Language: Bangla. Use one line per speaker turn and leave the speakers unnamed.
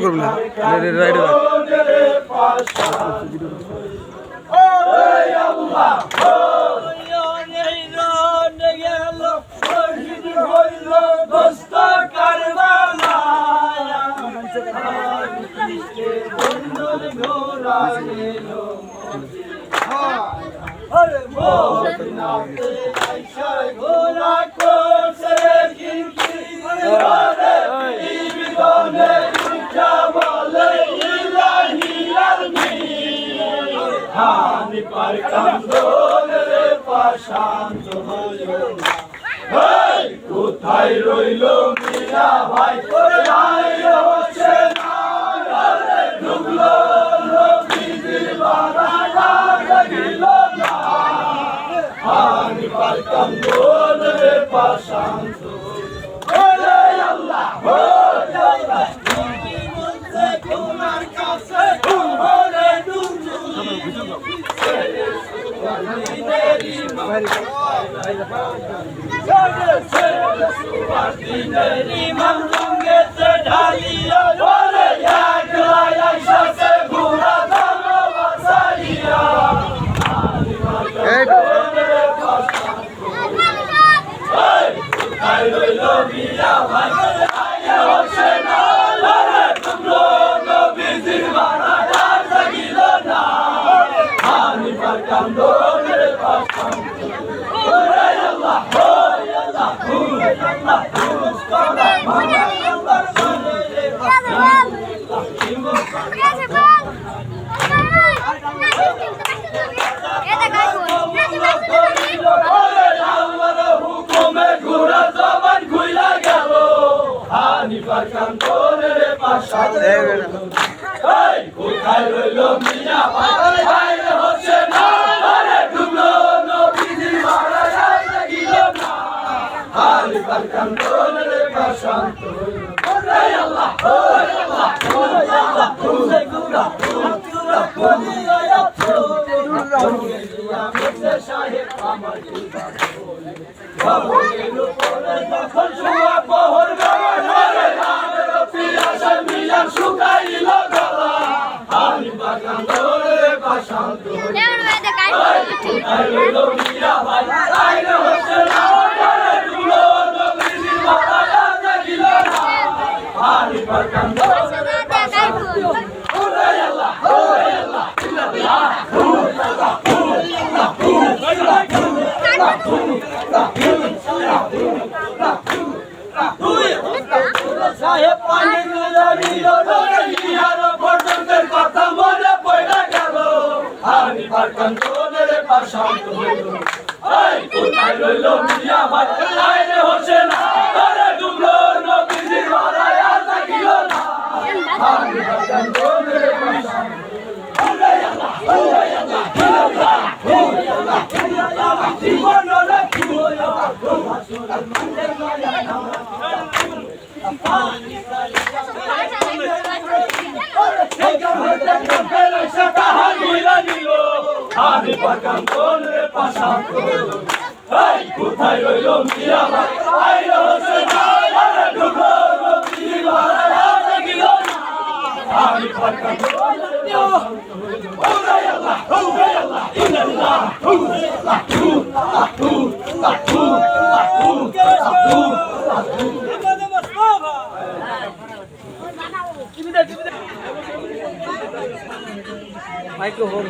করবেন না রাইডে
কোথায় রইল মিয়া ভাই কোথায় হচ্ছে না ঢুকলো নবীজির বারান্দা গেল না আমি পারতাম রে পাশান্ত ওরে আল্লাহ তোমার কাছে ওরে কোথায় রইল মিয়া ভাই হচ্ছে না ঢুকলো নবীজির বারান্দা গেল না আমি পারতাম রে পাশান্ত ওরে আল্লাহ শুকাইল গলা আমি বাগান ধরে পাশান্ত মিয়া ভাই আইরে হচ্ছে না ঢুকলো নবীজির বারান্দা গেল না আমি বাগান ধরে পাশান্ত ওরে আল্লাহ সাহেব পানি কথা মনে পড়ে গেল আমি পারতাম তোদের পাশান্ত কোথায় রইল মিয়া ভাই আইরে হচ্ছে না ডুবলো নবীজির বারান্দা গেল না আমি পারতাম তোদের পাশান্ত আমি বাগান রে পাশান্ত কোথায় রইল মিয়া ভাই আইরে হচ্ছে না ঢুকলো নবীজির বারান্দা গেল না আমি বাগান
মাইক্রোফোন